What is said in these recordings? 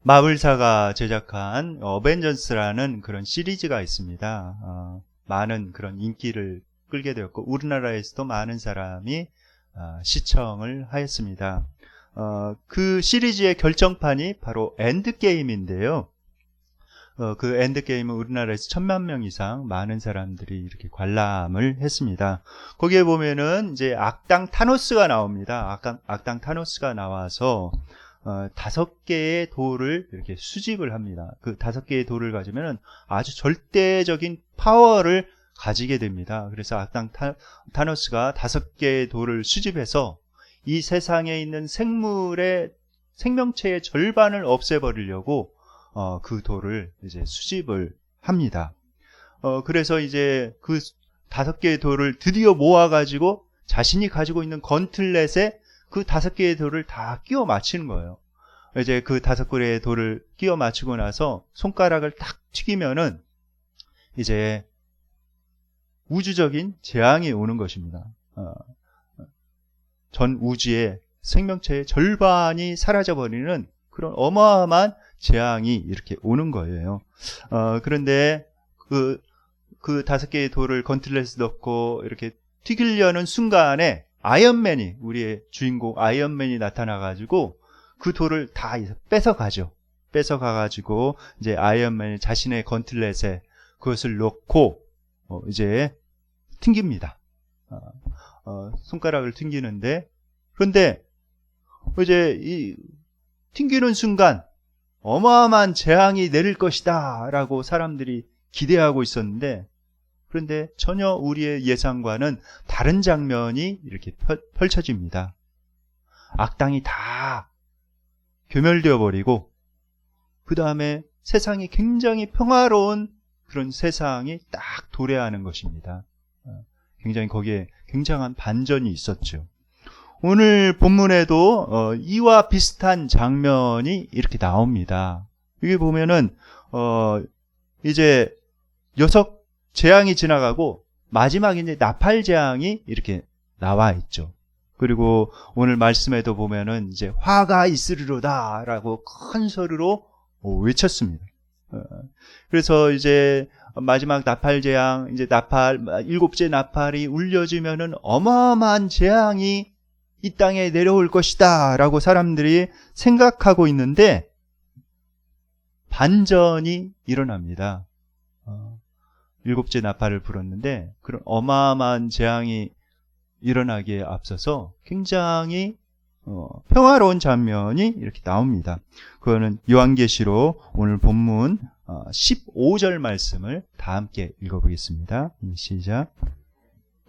마블사가 제작한 어벤져스라는 그런 시리즈가 있습니다. 많은 그런 인기를 끌게 되었고 우리나라에서도 많은 사람이 시청을 하였습니다. 그 시리즈의 결정판이 바로 엔드게임인데요. 그 엔드게임은 우리나라에서 1000만 명 이상 많은 사람들이 이렇게 관람을 했습니다. 거기에 보면은 이제 악당 타노스가 나옵니다. 악당 타노스가 나와서 5개의 돌을 이렇게 수집을 합니다. 그 5개의 돌을 가지면은 아주 절대적인 파워를 가지게 됩니다. 그래서 악당 타노스가 5개의 돌을 수집해서 이 세상에 있는 생물의 생명체의 절반을 없애버리려고 그 돌을 이제 수집을 합니다. 그래서 이제 그 5개의 돌을 드디어 모아가지고 자신이 가지고 있는 건틀렛에 그 5개의 돌을 다 끼워 맞히는 거예요. 이제 그 5개의 돌을 끼워 맞추고 나서 손가락을 딱 튀기면은 이제 우주적인 재앙이 오는 것입니다. 전 우주의 생명체의 절반이 사라져버리는 그런 어마어마한 재앙이 이렇게 오는 거예요. 그런데 그 5개의 돌을 건틀렛에 넣고 이렇게 튀기려는 순간에 아이언맨이, 우리의 주인공 아이언맨이 나타나가지고 그 돌을 다 뺏어가죠. 뺏어가가지고 이제 아이언맨이 자신의 건틀렛에 그것을 넣고 이제 튕깁니다. 손가락을 튕기는데, 그런데 이제 이 튕기는 순간 어마어마한 재앙이 내릴 것이다 라고 사람들이 기대하고 있었는데, 그런데 전혀 우리의 예상과는 다른 장면이 이렇게 펼쳐집니다. 악당이 다 괴멸되어 버리고 그 다음에 세상이 굉장히 평화로운 그런 세상이 딱 도래하는 것입니다. 굉장히 거기에 굉장한 반전이 있었죠. 오늘 본문에도 이와 비슷한 장면이 이렇게 나옵니다. 여기 보면은 이제 녀석 재앙이 지나가고 마지막에 이제 나팔 재앙이 이렇게 나와 있죠. 그리고 오늘 말씀에도 보면은 이제 화가 있으리로다라고 큰 소리로 외쳤습니다. 그래서 이제 마지막 나팔 재앙, 이제 7째 나팔이 울려지면은 어마어마한 재앙이 이 땅에 내려올 것이다 라고 사람들이 생각하고 있는데 반전이 일어납니다. 7째 나팔을 불었는데 그런 어마어마한 재앙이 일어나기에 앞서서 굉장히 평화로운 장면이 이렇게 나옵니다. 그거는 요한계시록 오늘 본문 15절 말씀을 다 함께 읽어보겠습니다. 시작.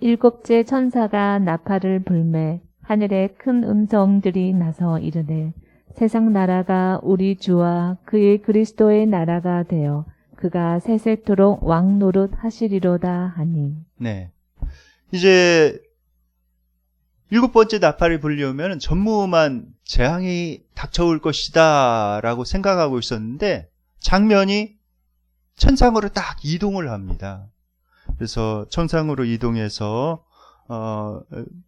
7째 천사가 나팔을 불매 하늘에 큰 음성들이 나서 이르되 세상 나라가 우리 주와 그의 그리스도의 나라가 되어 그가 세세토록 왕노릇 하시리로다 하니. 네. 이제 7번째 나팔이 불려오면 전무후무한 재앙이 닥쳐올 것이다 라고 생각하고 있었는데 장면이 천상으로 딱 이동을 합니다. 그래서 천상으로 이동해서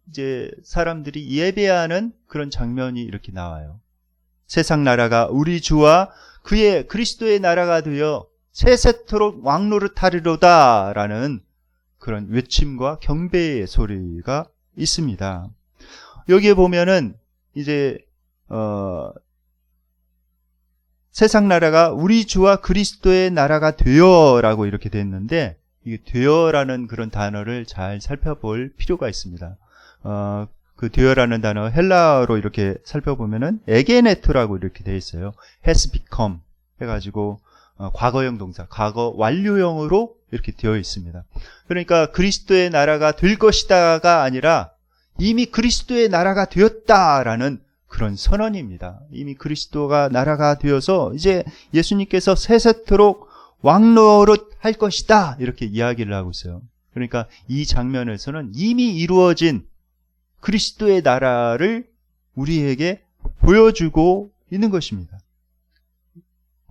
이제 사람들이 예배하는 그런 장면이 이렇게 나와요. 세상 나라가 우리 주와 그의 그리스도의 나라가 되어 세세토록 왕노릇 하리로다 라는 그런 외침과 경배의 소리가 있습니다. 여기에 보면은 이제 세상 나라가 우리 주와 그리스도의 나라가 되어라고 이렇게 됐는데 이게 되어라는 그런 단어를 잘 살펴볼 필요가 있습니다. 그 되어라는 단어 헬라어로 이렇게 살펴보면은 에게네토라고 이렇게 돼 있어요. has become 해가지고 과거형 동사, 과거 완료형으로 이렇게 되어 있습니다. 그러니까 그리스도의 나라가 될 것이다가 아니라 이미 그리스도의 나라가 되었다라는 그런 선언입니다. 이미 그리스도가 나라가 되어서 이제 예수님께서 세세토록 왕노릇 할 것이다 이렇게 이야기를 하고 있어요. 그러니까 이 장면에서는 이미 이루어진 그리스도의 나라를 우리에게 보여주고 있는 것입니다.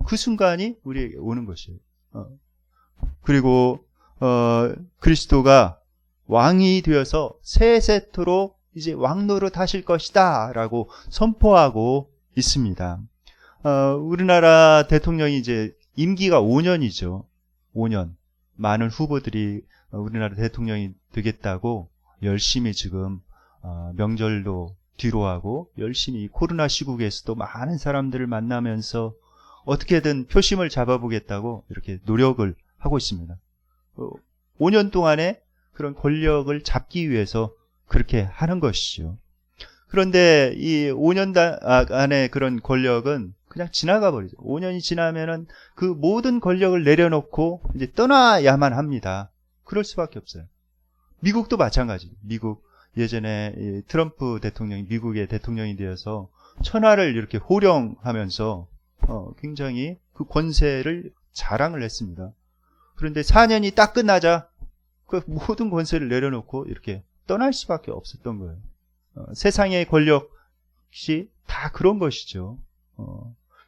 그 순간이 우리에게 오는 것이에요. 그리고 그리스도가 왕이 되어서 세세토록 이제 왕노릇 하실 것이다 라고 선포하고 있습니다. 우리나라 대통령이 이제 임기가 5년이죠. 5년. 많은 후보들이 우리나라 대통령이 되겠다고 열심히 지금 명절도 뒤로 하고 열심히 코로나 시국에서도 많은 사람들을 만나면서 어떻게든 표심을 잡아보겠다고 이렇게 노력을 하고 있습니다. 5년 동안에 그런 권력을 잡기 위해서 그렇게 하는 것이죠. 그런데 이 5년 안에 그런 권력은 그냥 지나가 버리죠. 5년이 지나면은 그 모든 권력을 내려놓고 이제 떠나야만 합니다. 그럴 수밖에 없어요. 미국도 마찬가지예요. 미국 예전에 이 트럼프 대통령이 미국의 대통령이 되어서 천하를 이렇게 호령하면서 굉장히 그 권세를 자랑을 했습니다. 그런데 4년이 딱 끝나자 그 모든 권세를 내려놓고 이렇게 떠날 수밖에 없었던 거예요. 세상의 권력이 다 그런 것이죠.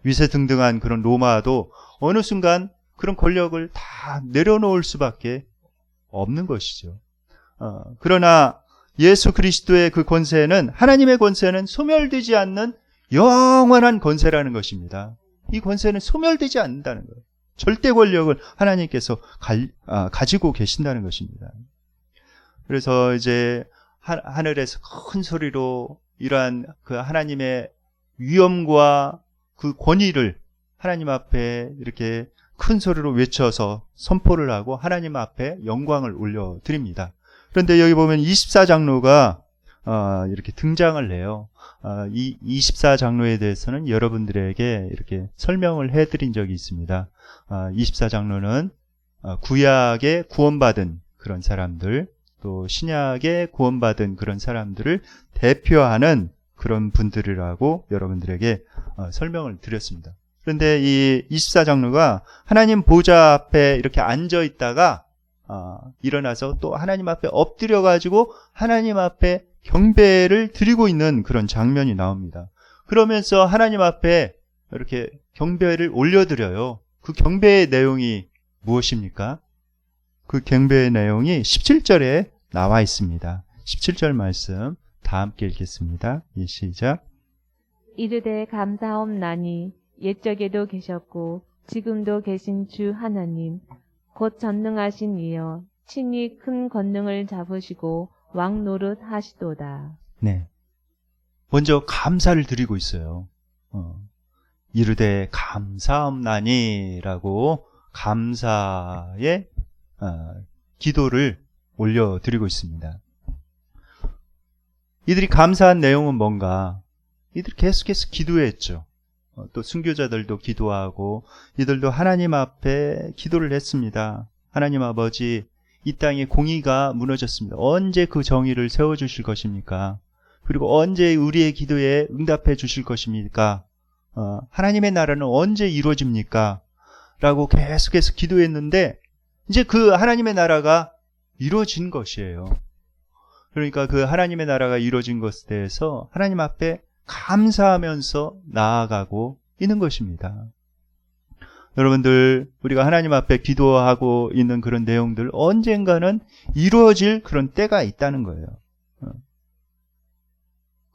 위세등등한 그런 로마도 어느 순간 그런 권력을 다 내려놓을 수밖에 없는 것이죠. 그러나 예수 그리스도의 그 권세는, 하나님의 권세는 소멸되지 않는 영원한 권세라는 것입니다. 이 권세는 소멸되지 않는다는 거예요. 절대 권력을 하나님께서 가지고 계신다는 것입니다. 그래서 이제 하늘에서 큰 소리로 이러한 그 하나님의 위엄과 그 권위를 하나님 앞에 이렇게 큰 소리로 외쳐서 선포를 하고 하나님 앞에 영광을 올려드립니다. 그런데 여기 보면 24장로가 이렇게 등장을 해요. 이 24장로에 대해서는 여러분들에게 이렇게 설명을 해드린 적이 있습니다. 24장로는 구약에 구원받은 그런 사람들, 또 신약에 구원받은 그런 사람들을 대표하는 그런 분들이라고 여러분들에게 설명을 드렸습니다. 그런데 이 24장로가 하나님 보좌 앞에 이렇게 앉아 있다가 일어나서 또 하나님 앞에 엎드려 가지고 하나님 앞에 경배를 드리고 있는 그런 장면이 나옵니다. 그러면서 하나님 앞에 이렇게 경배를 올려드려요. 그 경배의 내용이 무엇입니까? 그 경배의 내용이 17절에 나와 있습니다. 17절 말씀 다 함께 읽겠습니다. 시작. 이르되 감사옵나니 옛적에도 계셨고 지금도 계신 주 하나님 곧 전능하신 이여 친히 큰 권능을 잡으시고 왕 노릇 하시도다. 네. 먼저 감사를 드리고 있어요. 이르되 감사옵나니라고 감사의 기도를 올려드리고 있습니다. 이들이 감사한 내용은 뭔가? 이들이 계속해서 기도했죠. 또 순교자들도 기도하고 이들도 하나님 앞에 기도를 했습니다. 하나님 아버지, 이 땅에 공의가 무너졌습니다. 언제 그 정의를 세워주실 것입니까? 그리고 언제 우리의 기도에 응답해 주실 것입니까? 하나님의 나라는 언제 이루어집니까? 라고 계속해서 기도했는데 이제 그 하나님의 나라가 이루어진 것이에요. 그러니까 그 하나님의 나라가 이루어진 것에 대해서 하나님 앞에 감사하면서 나아가고 있는 것입니다. 여러분들, 우리가 하나님 앞에 기도하고 있는 그런 내용들 언젠가는 이루어질 그런 때가 있다는 거예요.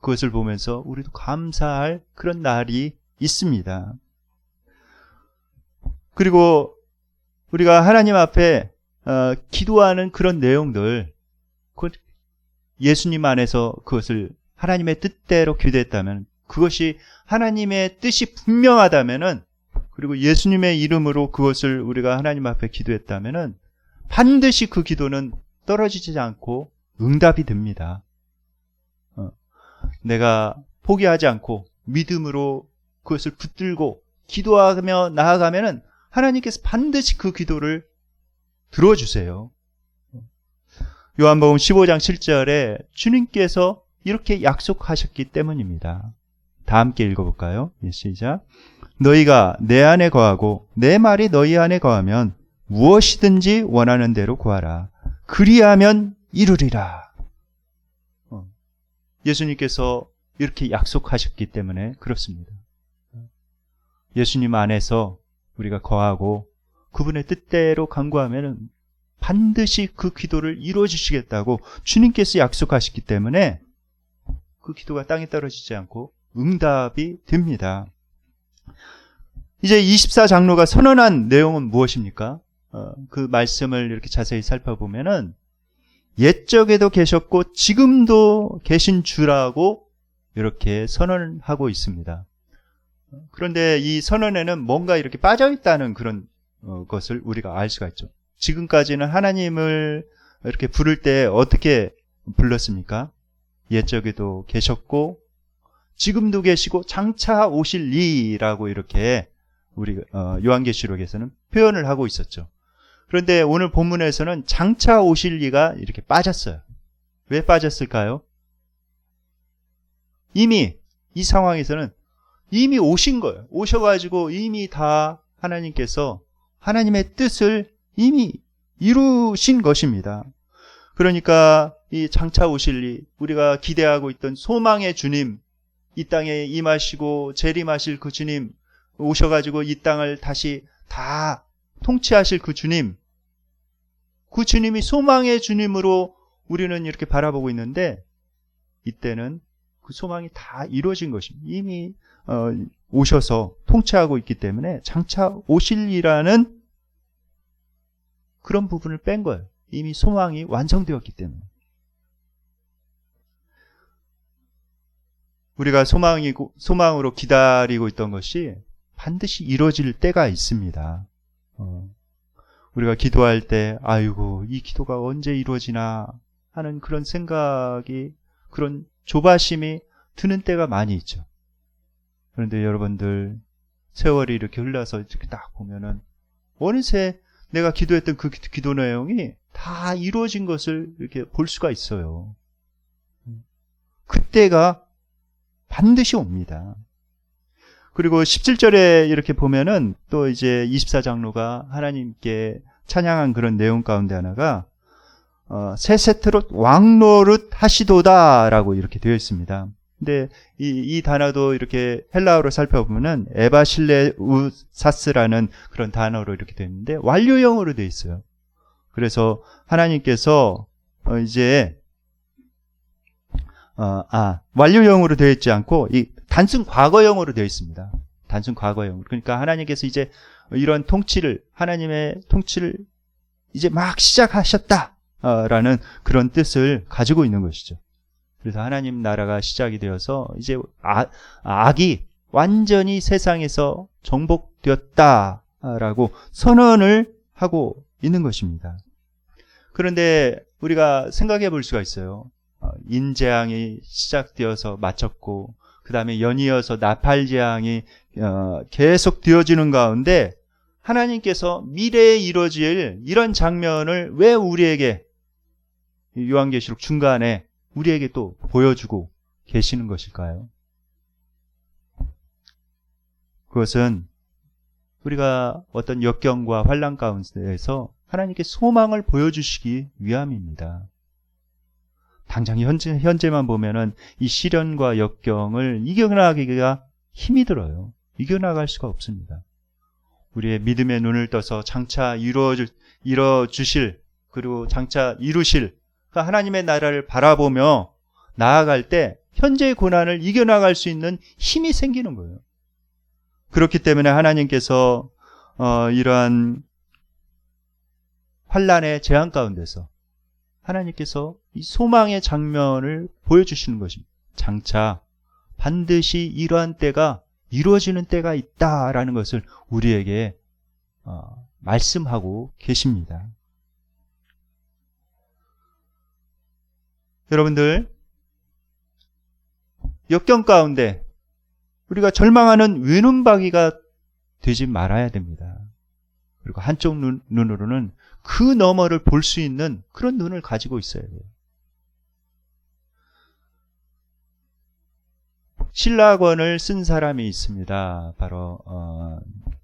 그것을 보면서 우리도 감사할 그런 날이 있습니다. 그리고 우리가 하나님 앞에 기도하는 그런 내용들, 예수님 안에서 그것을 하나님의 뜻대로 기도했다면, 그것이 하나님의 뜻이 분명하다면은, 그리고 예수님의 이름으로 그것을 우리가 하나님 앞에 기도했다면은 반드시 그 기도는 떨어지지 않고 응답이 됩니다. 내가 포기하지 않고 믿음으로 그것을 붙들고 기도하며 나아가면은 하나님께서 반드시 그 기도를 들어주세요. 요한복음 15장 7절에 주님께서 이렇게 약속하셨기 때문입니다. 다 함께 읽어볼까요? 시작. 너희가 내 안에 거하고 내 말이 너희 안에 거하면 무엇이든지 원하는 대로 구하라. 그리하면 이루리라. 예수님께서 이렇게 약속하셨기 때문에 그렇습니다. 예수님 안에서 우리가 거하고 그분의 뜻대로 간구하면 반드시 그 기도를 이루어 주시겠다고 주님께서 약속하셨기 때문에 그 기도가 땅에 떨어지지 않고 응답이 됩니다. 이제 24장로가 선언한 내용은 무엇입니까? 그 말씀을 이렇게 자세히 살펴보면은 옛적에도 계셨고 지금도 계신 주라고 이렇게 선언하고 있습니다. 그런데 이 선언에는 뭔가 이렇게 빠져있다는 그런 것을 우리가 알 수가 있죠. 지금까지는 하나님을 이렇게 부를 때 어떻게 불렀습니까? 옛적에도 계셨고 지금도 계시고 장차 오실 이라고 이렇게 우리 요한계시록에서는 표현을 하고 있었죠. 그런데 오늘 본문에서는 장차 오실 이가 이렇게 빠졌어요. 왜 빠졌을까요? 이미 이 상황에서는 이미 오신 거예요. 오셔가지고 이미 다 하나님께서 하나님의 뜻을 이미 이루신 것입니다. 그러니까 이 장차 오실 이, 우리가 기대하고 있던 소망의 주님, 이 땅에 임하시고 재림하실 그 주님, 오셔가지고 이 땅을 다시 다 통치하실 그 주님, 그 주님이 소망의 주님으로 우리는 이렇게 바라보고 있는데 이때는 그 소망이 다 이루어진 것입니다. 이미 오셔서 통치하고 있기 때문에 장차 오실이라는 그런 부분을 뺀 거예요. 이미 소망이 완성되었기 때문에. 우리가 소망으로 기다리고 있던 것이 반드시 이루어질 때가 있습니다. 우리가 기도할 때 아이고 이 기도가 언제 이루어지나 하는 그런 생각이, 그런 조바심이 드는 때가 많이 있죠. 그런데 여러분들 세월이 이렇게 흘러서 이렇게 딱 보면은 어느새 내가 기도했던 그 기도 내용이 다 이루어진 것을 이렇게 볼 수가 있어요. 그때가 반드시 옵니다. 그리고 17절에 이렇게 보면은 또 이제 24장로가 하나님께 찬양한 그런 내용 가운데 하나가 새 세트로 왕노릇 하시도다 라고 이렇게 되어 있습니다. 근데 이 단어도 이렇게 헬라어로 살펴보면은 에바실레우사스라는 그런 단어로 이렇게 되어 있는데 완료형으로 되어 있어요. 그래서 하나님께서 이제 완료형으로 되어 있지 않고 이 단순 과거형으로 되어 있습니다. 단순 과거형. 그러니까 하나님께서 이제 이런 통치를, 하나님의 통치를 이제 막 시작하셨다라는 그런 뜻을 가지고 있는 것이죠. 그래서 하나님 나라가 시작이 되어서 이제 악이 완전히 세상에서 정복되었다라고 선언을 하고 있는 것입니다. 그런데 우리가 생각해 볼 수가 있어요. 인재앙이 시작되어서 마쳤고 그 다음에 연이어서 나팔재앙이 계속 되어지는 가운데 하나님께서 미래에 이루어질 이런 장면을 왜 우리에게 요한계시록 중간에 우리에게 또 보여주고 계시는 것일까요? 그것은 우리가 어떤 역경과 환난 가운데에서 하나님께 소망을 보여주시기 위함입니다. 당장 현재만 보면은 이 시련과 역경을 이겨나가기가 힘이 들어요. 이겨나갈 수가 없습니다. 우리의 믿음의 눈을 떠서 장차 이뤄주실, 그리고 장차 이루실 그 하나님의 나라를 바라보며 나아갈 때 현재의 고난을 이겨나갈 수 있는 힘이 생기는 거예요. 그렇기 때문에 하나님께서 이러한 환난의 재앙 가운데서 하나님께서 이 소망의 장면을 보여주시는 것입니다. 장차 반드시 이러한 때가 이루어지는 때가 있다라는 것을 우리에게 말씀하고 계십니다. 여러분들, 역경 가운데 우리가 절망하는 외눈박이가 되지 말아야 됩니다. 그리고 한쪽 눈으로는 그 너머를 볼 수 있는 그런 눈을 가지고 있어야 돼요. 신라권을 쓴 사람이 있습니다. 바로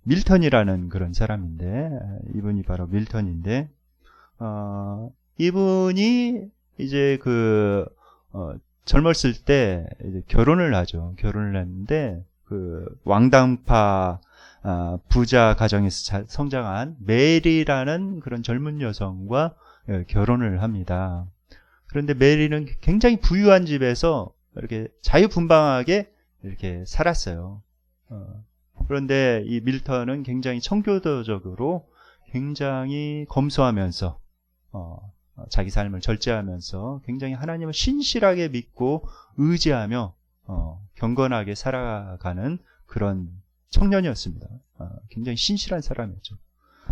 밀턴이라는 그런 사람인데, 이분이 바로 밀턴인데, 이분이 이제 젊었을 때 이제 결혼을 하죠. 결혼을 했는데 그 왕당파 부자 가정에서 성장한 메리라는 그런 젊은 여성과 결혼을 합니다. 그런데 메리는 굉장히 부유한 집에서 이렇게 자유분방하게 이렇게 살았어요. 그런데 이 밀턴은 굉장히 청교도적으로 굉장히 검소하면서 자기 삶을 절제하면서 굉장히 하나님을 신실하게 믿고 의지하며 경건하게 살아가는 그런 청년이었습니다. 굉장히 신실한 사람이었죠.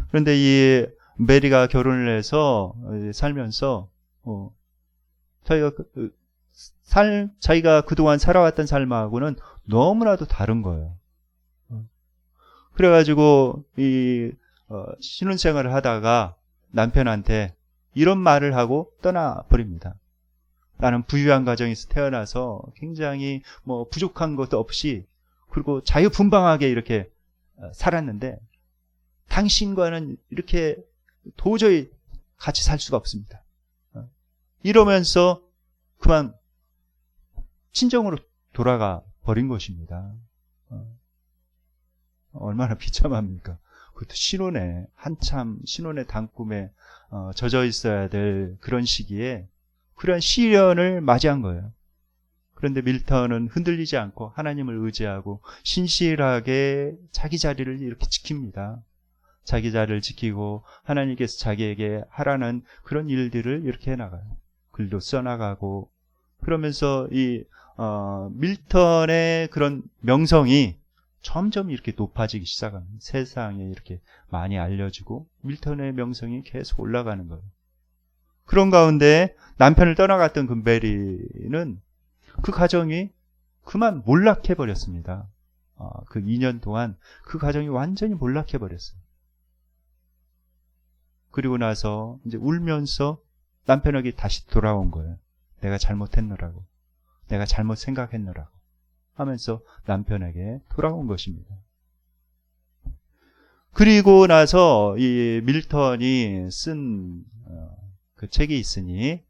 그런데 이 메리가 결혼을 해서 살면서 자기가 그동안 살아왔던 삶하고는 너무나도 다른 거예요. 그래가지고 신혼생활을 하다가 남편한테 이런 말을 하고 떠나버립니다. 나는 부유한 가정에서 태어나서 굉장히 부족한 것도 없이 그리고 자유분방하게 이렇게 살았는데 당신과는 이렇게 도저히 같이 살 수가 없습니다. 이러면서 그만 친정으로 돌아가 버린 것입니다. 얼마나 비참합니까? 그것도 신혼에 한참 신혼의 단꿈에 젖어 있어야 될 그런 시기에 그런 시련을 맞이한 거예요. 그런데 밀턴은 흔들리지 않고 하나님을 의지하고 신실하게 자기 자리를 이렇게 지킵니다. 자기 자리를 지키고 하나님께서 자기에게 하라는 그런 일들을 이렇게 해나가요. 글도 써나가고 그러면서 이 밀턴의 그런 명성이 점점 이렇게 높아지기 시작합니다. 세상에 이렇게 많이 알려지고 밀턴의 명성이 계속 올라가는 거예요. 그런 가운데 남편을 떠나갔던 그 메리는 그 가정이 그만 몰락해 버렸습니다. 그 2년 동안 그 가정이 완전히 몰락해 버렸어요. 그리고 나서 이제 울면서 남편에게 다시 돌아온 거예요. 내가 잘못했노라고. 내가 잘못 생각했노라고 하면서 남편에게 돌아온 것입니다. 그리고 나서 이 밀턴이 쓴 그 책이 있으니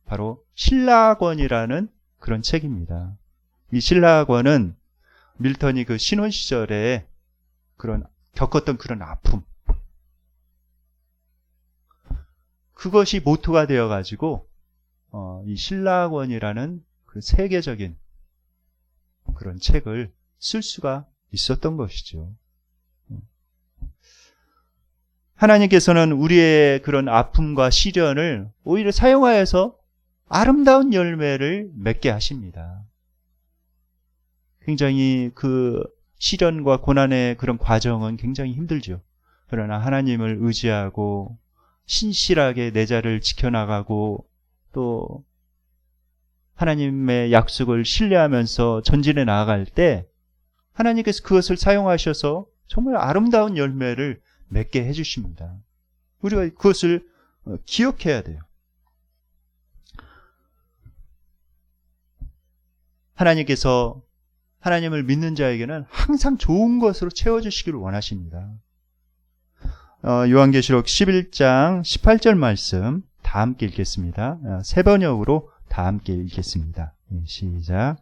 바로 신라권이라는 그런 책입니다. 이 신라권은 밀턴이 그 신혼 시절에 겪었던 그런 아픔, 그것이 모토가 되어가지고 이 신라권이라는 그 세계적인 그런 책을 쓸 수가 있었던 것이죠. 하나님께서는 우리의 그런 아픔과 시련을 오히려 사용하여서 아름다운 열매를 맺게 하십니다. 굉장히 그 시련과 고난의 그런 과정은 굉장히 힘들죠. 그러나 하나님을 의지하고 신실하게 내 자를 지켜나가고 또 하나님의 약속을 신뢰하면서 전진해 나아갈 때 하나님께서 그것을 사용하셔서 정말 아름다운 열매를 맺게 해주십니다. 우리가 그것을 기억해야 돼요. 하나님께서 하나님을 믿는 자에게는 항상 좋은 것으로 채워주시기를 원하십니다. 요한계시록 11장 18절 말씀 다 함께 읽겠습니다. 세 번역으로 다 함께 읽겠습니다. 시작.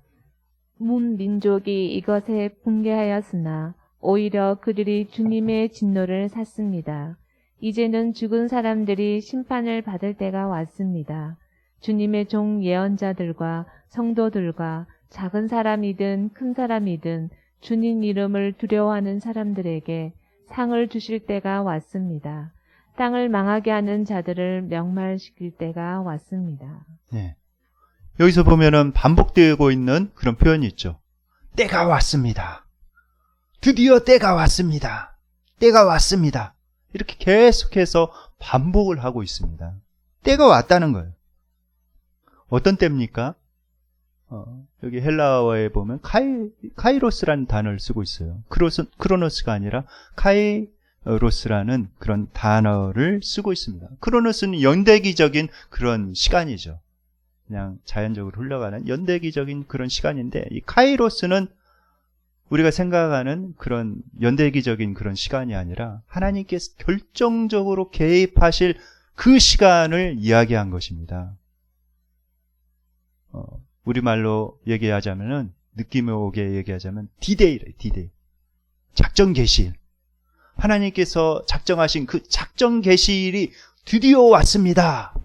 문 민족이 이것에 분개하였으나 오히려 그들이 주님의 진노를 샀습니다. 이제는 죽은 사람들이 심판을 받을 때가 왔습니다. 주님의 종 예언자들과 성도들과 작은 사람이든 큰 사람이든 주님 이름을 두려워하는 사람들에게 상을 주실 때가 왔습니다. 땅을 망하게 하는 자들을 명말시킬 때가 왔습니다. 네. 여기서 보면은 반복되고 있는 그런 표현이 있죠. 때가 왔습니다. 드디어 때가 왔습니다. 때가 왔습니다. 이렇게 계속해서 반복을 하고 있습니다. 때가 왔다는 거예요. 어떤 때입니까? 여기 헬라어에 보면 카이로스라는 단어를 쓰고 있어요. 크로노스가 아니라 카이로스라는 그런 단어를 쓰고 있습니다. 크로노스는 연대기적인 그런 시간이죠. 그냥 자연적으로 흘러가는 연대기적인 그런 시간인데 이 카이로스는 우리가 생각하는 그런 연대기적인 그런 시간이 아니라 하나님께서 결정적으로 개입하실 그 시간을 이야기한 것입니다. 우리말로 얘기하자면은 느낌 오게 얘기하자면 D-Day래, D-Day. 작전 개시일. 하나님께서 작정하신 그 작전 개시일이 드디어 왔습니다.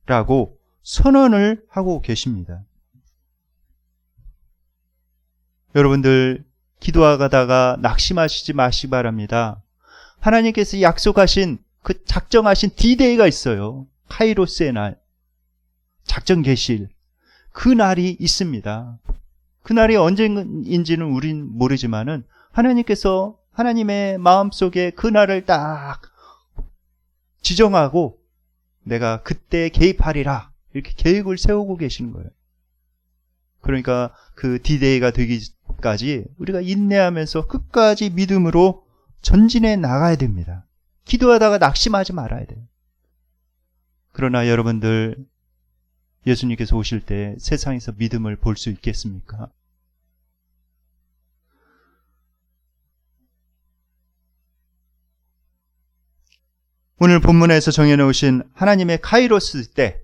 라고 선언을 하고 계십니다. 여러분들 기도하다가 낙심하시지 마시기 바랍니다. 하나님께서 약속하신 그 작정하신 D-Day가 있어요. 카이로스의 날, 작정 계실 그 날이 있습니다. 그 날이 언제인지는 우린 모르지만은 하나님께서 하나님의 마음속에 그 날을 딱 지정하고 내가 그때 개입하리라 이렇게 계획을 세우고 계시는 거예요. 그러니까 그 D-Day가 되기까지 우리가 인내하면서 끝까지 믿음으로 전진해 나가야 됩니다. 기도하다가 낙심하지 말아야 돼요. 그러나 여러분들, 예수님께서 오실 때 세상에서 믿음을 볼 수 있겠습니까? 오늘 본문에서 정해놓으신 하나님의 카이로스 때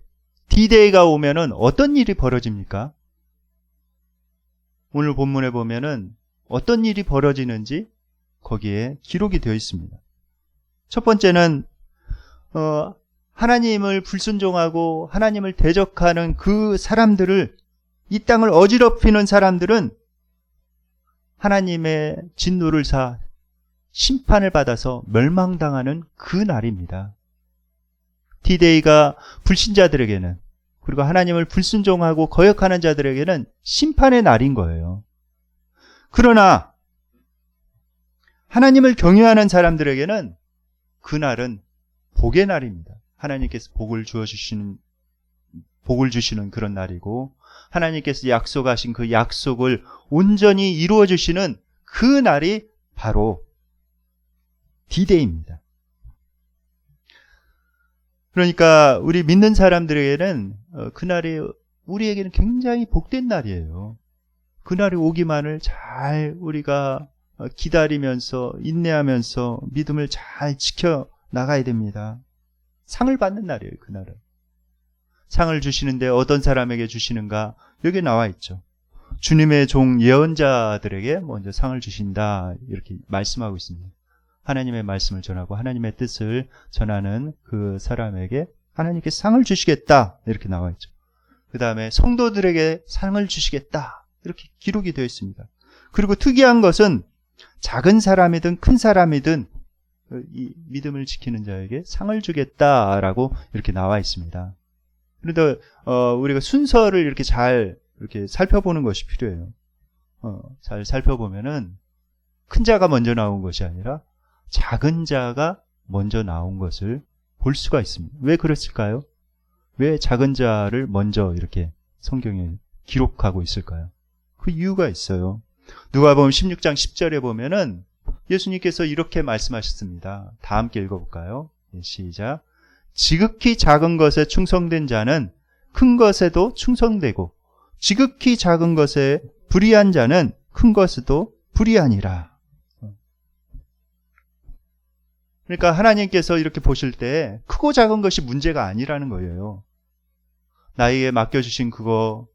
D-Day가 오면은 어떤 일이 벌어집니까? 오늘 본문에 보면은 어떤 일이 벌어지는지 거기에 기록이 되어 있습니다. 첫 번째는 하나님을 불순종하고 하나님을 대적하는 그 사람들을, 이 땅을 어지럽히는 사람들은 하나님의 진노를 사 심판을 받아서 멸망당하는 그 날입니다. D-Day가 불신자들에게는, 그리고 하나님을 불순종하고 거역하는 자들에게는 심판의 날인 거예요. 그러나 하나님을 경외하는 사람들에게는 그날은 복의 날입니다. 하나님께서 복을 주시는 그런 날이고, 하나님께서 약속하신 그 약속을 온전히 이루어 주시는 그 날이 바로 D-Day입니다. 그러니까 우리 믿는 사람들에게는 그날이 우리에게는 굉장히 복된 날이에요. 그날이 오기만을 잘 우리가 기다리면서 인내하면서 믿음을 잘 지켜 나가야 됩니다. 상을 받는 날이에요. 그날은. 상을 주시는데 어떤 사람에게 주시는가? 여기 나와 있죠. 주님의 종 예언자들에게 먼저 상을 주신다, 이렇게 말씀하고 있습니다. 하나님의 말씀을 전하고 하나님의 뜻을 전하는 그 사람에게 하나님께서 상을 주시겠다, 이렇게 나와 있죠. 그 다음에 성도들에게 상을 주시겠다, 이렇게 기록이 되어 있습니다. 그리고 특이한 것은 작은 사람이든 큰 사람이든 이 믿음을 지키는 자에게 상을 주겠다라고 이렇게 나와 있습니다. 그런데 우리가 순서를 이렇게 잘 이렇게 살펴보는 것이 필요해요. 잘 살펴보면은 큰 자가 먼저 나온 것이 아니라 작은 자가 먼저 나온 것을 볼 수가 있습니다. 왜 그랬을까요? 왜 작은 자를 먼저 이렇게 성경에 기록하고 있을까요? 그 이유가 있어요. 누가복음 16장 10절에 보면은 예수님께서 이렇게 말씀하셨습니다. 다 함께 읽어볼까요? 시작. 지극히 작은 것에 충성된 자는 큰 것에도 충성되고, 지극히 작은 것에 불의한 자는 큰 것에도 불의하니라. 그러니까 하나님께서 이렇게 보실 때 크고 작은 것이 문제가 아니라는 거예요. 나에게 맡겨주신 그거,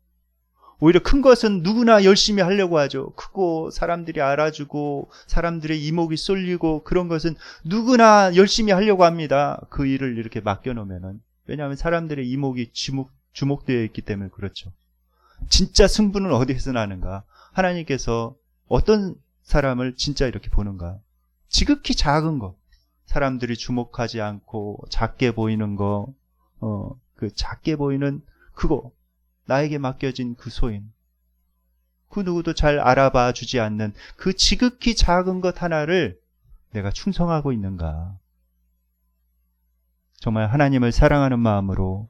오히려 큰 것은 누구나 열심히 하려고 하죠. 크고 사람들이 알아주고 사람들의 이목이 쏠리고 그런 것은 누구나 열심히 하려고 합니다. 그 일을 이렇게 맡겨놓으면은. 왜냐하면 사람들의 이목이 주목되어 있기 때문에 그렇죠. 진짜 승부는 어디에서 나는가? 하나님께서 어떤 사람을 진짜 이렇게 보는가? 지극히 작은 것, 사람들이 주목하지 않고 작게 보이는 거, 그 작게 보이는 그거, 나에게 맡겨진 그 소인, 그 누구도 잘 알아봐 주지 않는 그 지극히 작은 것 하나를 내가 충성하고 있는가? 정말 하나님을 사랑하는 마음으로,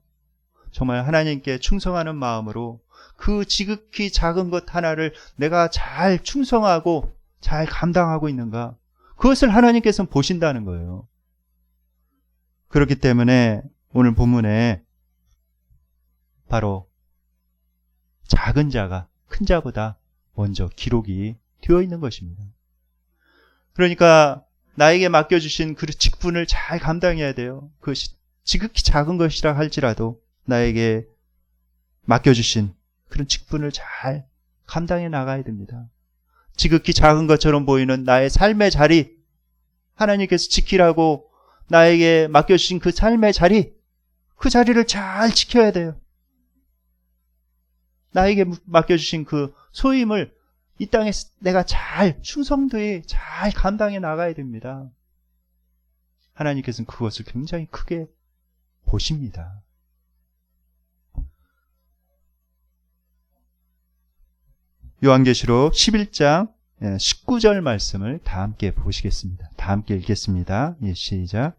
정말 하나님께 충성하는 마음으로 그 지극히 작은 것 하나를 내가 잘 충성하고 잘 감당하고 있는가? 그것을 하나님께서는 보신다는 거예요. 그렇기 때문에 오늘 본문에 바로 작은 자가 큰 자보다 먼저 기록이 되어 있는 것입니다. 그러니까 나에게 맡겨주신 그 직분을 잘 감당해야 돼요. 그것이 지극히 작은 것이라 할지라도 나에게 맡겨주신 그런 직분을 잘 감당해 나가야 됩니다. 지극히 작은 것처럼 보이는 나의 삶의 자리, 하나님께서 지키라고 나에게 맡겨주신 그 삶의 자리, 그 자리를 잘 지켜야 돼요. 나에게 맡겨주신 그 소임을 이 땅에 내가 잘 충성도에 잘 감당해 나가야 됩니다. 하나님께서는 그것을 굉장히 크게 보십니다. 요한계시록 11장 19절 말씀을 다 함께 보시겠습니다. 다 함께 읽겠습니다. 예, 시작.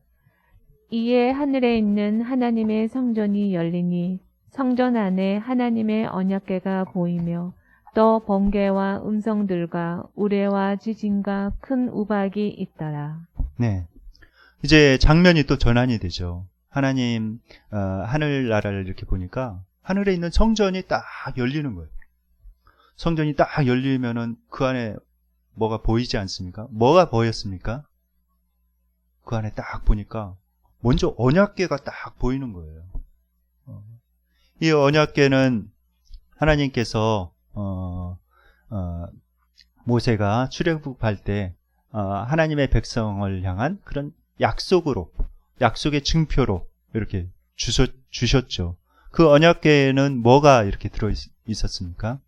이에 하늘에 있는 하나님의 성전이 열리니 성전 안에 하나님의 언약궤가 보이며 또 번개와 음성들과 우레와 지진과 큰 우박이 있더라. 네. 이제 장면이 또 전환이 되죠. 하나님 하늘나라를 이렇게 보니까 하늘에 있는 성전이 딱 열리는 거예요. 성전이 딱 열리면은 그 안에 뭐가 보이지 않습니까? 뭐가 보였습니까? 그 안에 딱 보니까 먼저 언약궤가 딱 보이는 거예요. 이 언약궤는 하나님께서 모세가 출애굽할 때 하나님의 백성을 향한 그런 약속의 증표로 이렇게 주셨죠. 그 언약궤에는 뭐가 이렇게 들어 있었습니까?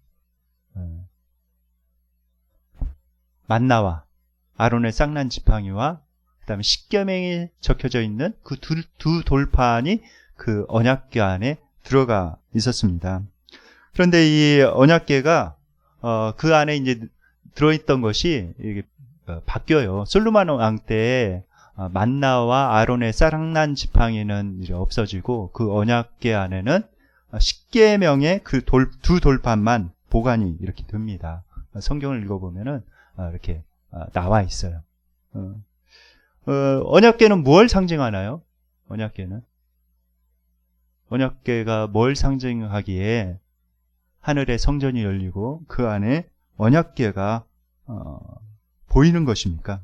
만나와 아론의 쌍난 지팡이와 그다음에 십계명이 적혀져 있는 그 두 돌판이 그 언약궤 안에 들어가 있었습니다. 그런데 이 언약궤가 그 안에 이제 들어있던 것이 이게 바뀌어요. 솔로몬 왕 때 만나와 아론의 쌍난 지팡이는 이제 없어지고 그 언약궤 안에는 십계명의 그 두 돌판만 보관이 이렇게 됩니다. 성경을 읽어보면은 이렇게 나와 있어요. 언약궤는 뭘 상징하나요? 언약궤가 뭘 상징하기에 하늘의 성전이 열리고 그 안에 언약궤가 보이는 것입니까?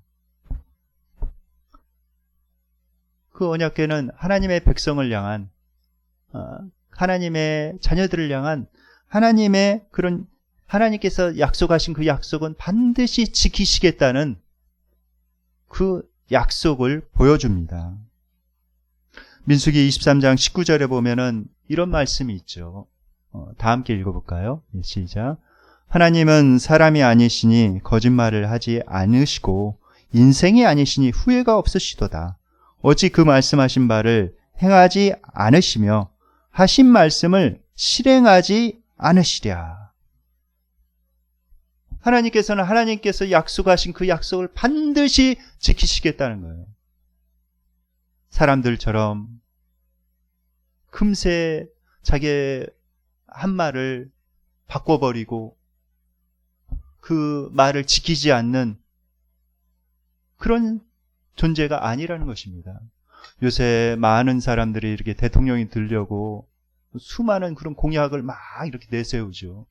그 언약궤는 하나님의 백성을 향한 하나님의 자녀들을 향한 하나님의 그런 하나님께서 약속하신 그 약속은 반드시 지키시겠다는 그 약속을 보여줍니다. 민수기 23장 19절에 보면은 이런 말씀이 있죠. 다 함께 읽어볼까요? 시작. 하나님은 사람이 아니시니 거짓말을 하지 않으시고 인생이 아니시니 후회가 없으시도다. 어찌 그 말씀하신 바를 행하지 않으시며 하신 말씀을 실행하지 않으시랴. 하나님께서는 하나님께서 약속하신 그 약속을 반드시 지키시겠다는 거예요. 사람들처럼 금세 자기의 한 말을 바꿔버리고 그 말을 지키지 않는 그런 존재가 아니라는 것입니다. 요새 많은 사람들이 이렇게 대통령이 되려고 수많은 그런 공약을 막 이렇게 내세우죠.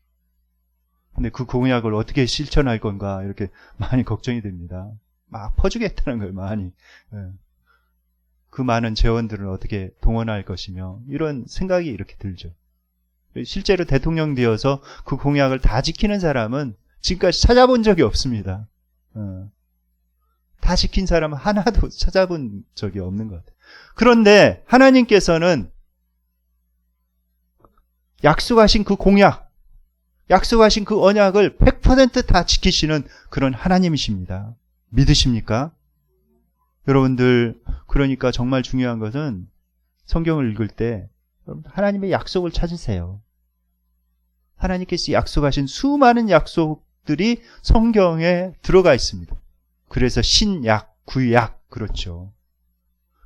근데 그 공약을 어떻게 실천할 건가 이렇게 많이 걱정이 됩니다. 막 퍼주겠다는 거예요, 많이. 그 많은 재원들을 어떻게 동원할 것이며 이런 생각이 이렇게 들죠. 실제로 대통령 되어서 그 공약을 다 지키는 사람은 지금까지 찾아본 적이 없습니다. 다 지킨 사람은 하나도 찾아본 적이 없는 것 같아요. 그런데 하나님께서는 약속하신 그 공약, 약속하신 그 언약을 100% 다 지키시는 그런 하나님이십니다. 믿으십니까? 여러분들, 그러니까 정말 중요한 것은 성경을 읽을 때 하나님의 약속을 찾으세요. 하나님께서 약속하신 수많은 약속들이 성경에 들어가 있습니다. 그래서 신약, 구약, 그렇죠.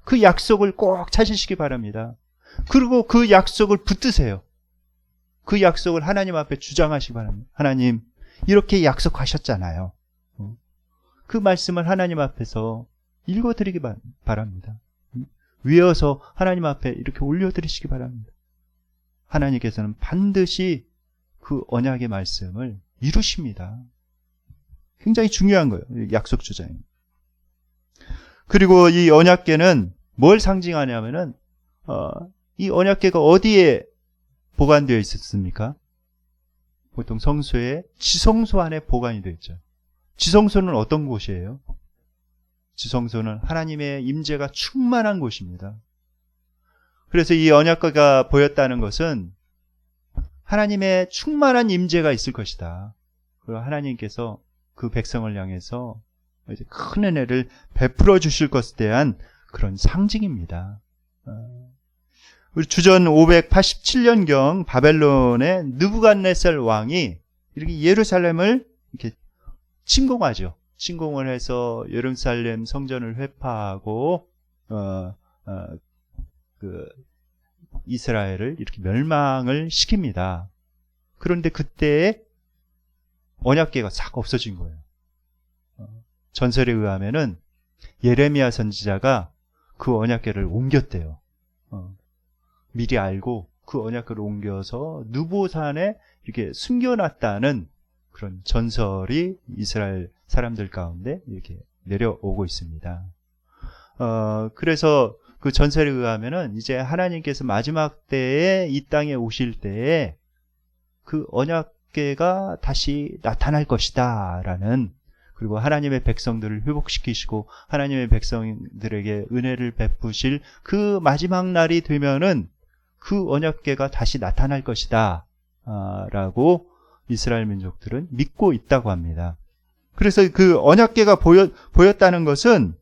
그 약속을 꼭 찾으시기 바랍니다. 그리고 그 약속을 붙드세요. 그 약속을 하나님 앞에 주장하시기 바랍니다. 하나님, 이렇게 약속하셨잖아요. 그 말씀을 하나님 앞에서 읽어드리기 바랍니다. 외워서 하나님 앞에 이렇게 올려드리시기 바랍니다. 하나님께서는 반드시 그 언약의 말씀을 이루십니다. 굉장히 중요한 거예요. 약속 주장입니다. 그리고 이 언약궤는 뭘 상징하냐면은 이 언약궤가 어디에 보관되어 있었습니까? 보통 성소의 지성소 안에 보관이 되어 있죠. 지성소는 어떤 곳이에요? 지성소는 하나님의 임재가 충만한 곳입니다. 그래서 이 언약궤가 보였다는 것은 하나님의 충만한 임재가 있을 것이다. 그리고 하나님께서 그 백성을 향해서 이제 큰 은혜를 베풀어 주실 것에 대한 그런 상징입니다. 우리 주전 587년경 바벨론의 느부갓네살 왕이 이렇게 예루살렘을 이렇게 침공하죠. 침공을 해서 예루살렘 성전을 회파하고 이스라엘을 이렇게 멸망을 시킵니다. 그런데 그때 언약궤가 싹 없어진 거예요. 전설에 의하면은 예레미야 선지자가 그 언약궤를 옮겼대요. 미리 알고 그 언약궤를 옮겨서 느보산에 이렇게 숨겨놨다는 그런 전설이 이스라엘 사람들 가운데 이렇게 내려오고 있습니다. 그래서 그 전설에 의하면은 이제 하나님께서 마지막 때에 이 땅에 오실 때에 그 언약궤가 다시 나타날 것이다 라는, 그리고 하나님의 백성들을 회복시키시고 하나님의 백성들에게 은혜를 베푸실 그 마지막 날이 되면은 그 언약궤가 다시 나타날 것이다 라고 이스라엘 민족들은 믿고 있다고 합니다. 그래서 그 언약궤가 보였다는 것은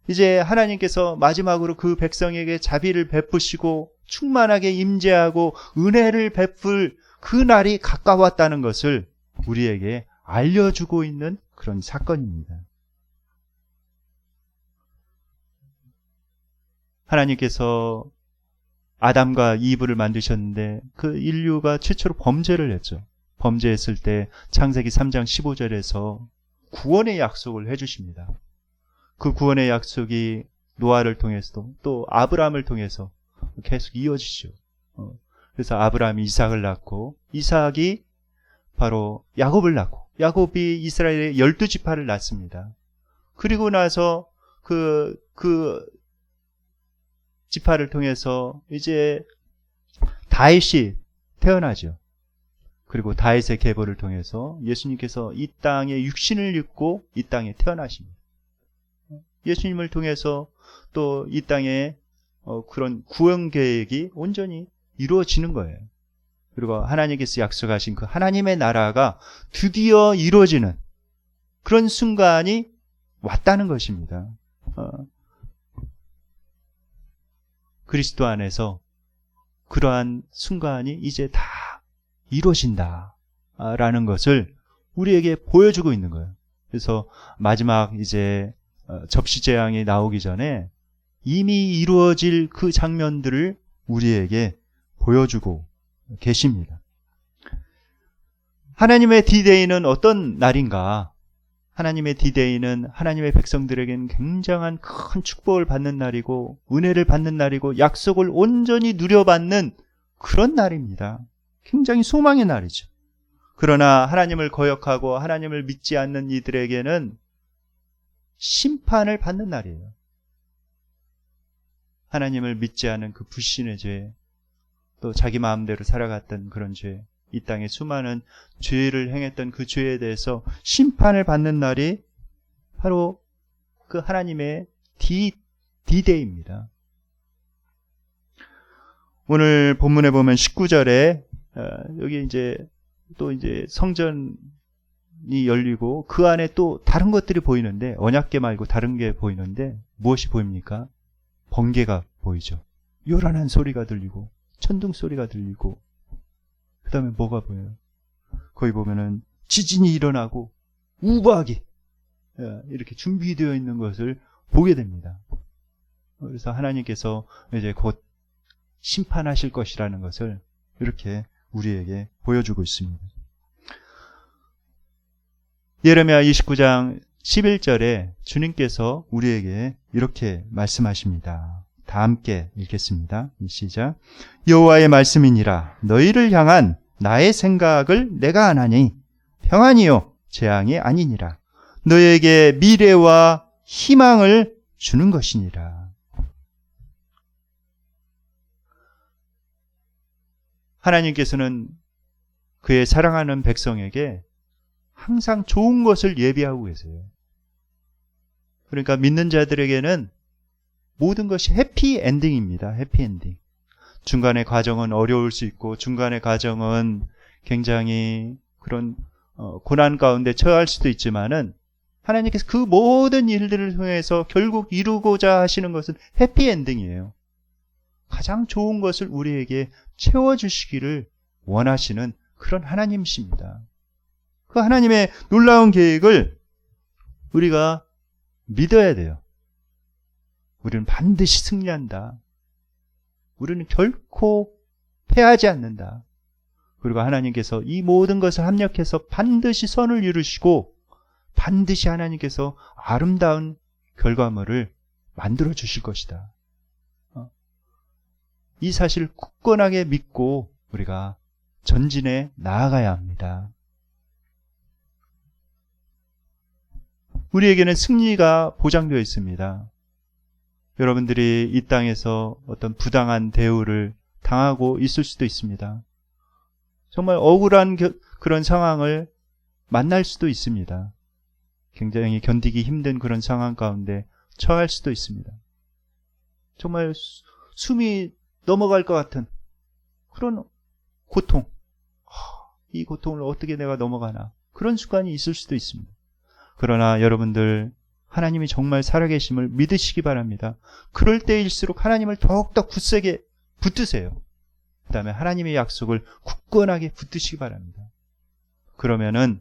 이제 하나님께서 마지막으로 그 백성에게 자비를 베푸시고 충만하게 임재하고 은혜를 베풀 그 날이 가까웠다는 것을 우리에게 알려주고 있는 그런 사건입니다. 하나님께서 아담과 이브를 만드셨는데 그 인류가 최초로 범죄를 했죠. 범죄했을 때 창세기 3장 15절에서 구원의 약속을 해주십니다. 그 구원의 약속이 노아를 통해서도 또 아브라함을 통해서 계속 이어지죠. 그래서 아브라함이 이삭을 낳고 이삭이 바로 야곱을 낳고 야곱이 이스라엘의 12지파를 낳습니다. 그리고 나서 그 지파를 통해서 이제 다윗이 태어나죠. 그리고 다윗의 계보를 통해서 예수님께서 이 땅에 육신을 입고 이 땅에 태어나십니다. 예수님을 통해서 또 이 땅에 그런 구원 계획이 온전히 이루어지는 거예요. 그리고 하나님께서 약속하신 그 하나님의 나라가 드디어 이루어지는 그런 순간이 왔다는 것입니다. 그리스도 안에서 그러한 순간이 이제 다 이루어진다라는 것을 우리에게 보여주고 있는 거예요. 그래서 마지막 이제 접시재앙이 나오기 전에 이미 이루어질 그 장면들을 우리에게 보여주고 계십니다. 하나님의 D-Day는 어떤 날인가? 하나님의 D-Day는 하나님의 백성들에게는 굉장한 큰 축복을 받는 날이고 은혜를 받는 날이고 약속을 온전히 누려받는 그런 날입니다. 굉장히 소망의 날이죠. 그러나 하나님을 거역하고 하나님을 믿지 않는 이들에게는 심판을 받는 날이에요. 하나님을 믿지 않은 그 불신의 죄, 또 자기 마음대로 살아갔던 그런 죄, 이 땅에 수많은 죄를 행했던 그 죄에 대해서 심판을 받는 날이 바로 그 하나님의 D-Day입니다. 오늘 본문에 보면 19절에 여기 이제 또 이제 성전이 열리고 그 안에 또 다른 것들이 보이는데, 언약궤 말고 다른 게 보이는데 무엇이 보입니까? 번개가 보이죠. 요란한 소리가 들리고 천둥 소리가 들리고, 그 다음에 뭐가 보여요? 거기 보면은 지진이 일어나고 우박이 이렇게 준비되어 있는 것을 보게 됩니다. 그래서 하나님께서 이제 곧 심판하실 것이라는 것을 이렇게 우리에게 보여주고 있습니다. 예레미야 29장 11절에 주님께서 우리에게 이렇게 말씀하십니다. 다 함께 읽겠습니다. 시작. 여호와의 말씀이니라. 너희를 향한 나의 생각을 내가 아나니 평안이요 재앙이 아니니라. 너희에게 미래와 희망을 주는 것이니라. 하나님께서는 그의 사랑하는 백성에게 항상 좋은 것을 예비하고 계세요. 그러니까 믿는 자들에게는 모든 것이 해피엔딩입니다. 해피엔딩. 중간의 과정은 어려울 수 있고 중간의 과정은 굉장히 그런 고난 가운데 처할 수도 있지만은 하나님께서 그 모든 일들을 통해서 결국 이루고자 하시는 것은 해피엔딩이에요. 가장 좋은 것을 우리에게 채워주시기를 원하시는 그런 하나님이십니다. 그 하나님의 놀라운 계획을 우리가 믿어야 돼요. 우리는 반드시 승리한다. 우리는 결코 패하지 않는다. 그리고 하나님께서 이 모든 것을 합력해서 반드시 선을 이루시고 반드시 하나님께서 아름다운 결과물을 만들어 주실 것이다. 이 사실을 굳건하게 믿고 우리가 전진해 나아가야 합니다. 우리에게는 승리가 보장되어 있습니다. 여러분들이 이 땅에서 어떤 부당한 대우를 당하고 있을 수도 있습니다. 정말 억울한 그런 상황을 만날 수도 있습니다. 굉장히 견디기 힘든 그런 상황 가운데 처할 수도 있습니다. 정말 숨이 넘어갈 것 같은 그런 고통, 이 고통을 어떻게 내가 넘어가나, 그런 순간이 있을 수도 있습니다. 그러나 여러분들 하나님이 정말 살아계심을 믿으시기 바랍니다. 그럴 때일수록 하나님을 더욱더 굳세게 붙드세요. 그 다음에 하나님의 약속을 굳건하게 붙드시기 바랍니다. 그러면은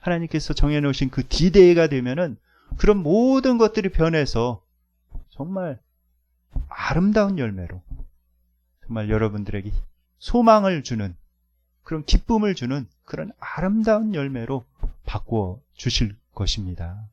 하나님께서 정해놓으신 그 D-Day가 되면은 그런 모든 것들이 변해서 정말 아름다운 열매로, 정말 여러분들에게 소망을 주는, 그런 기쁨을 주는 그런 아름다운 열매로 바꾸어 주실 것입니다.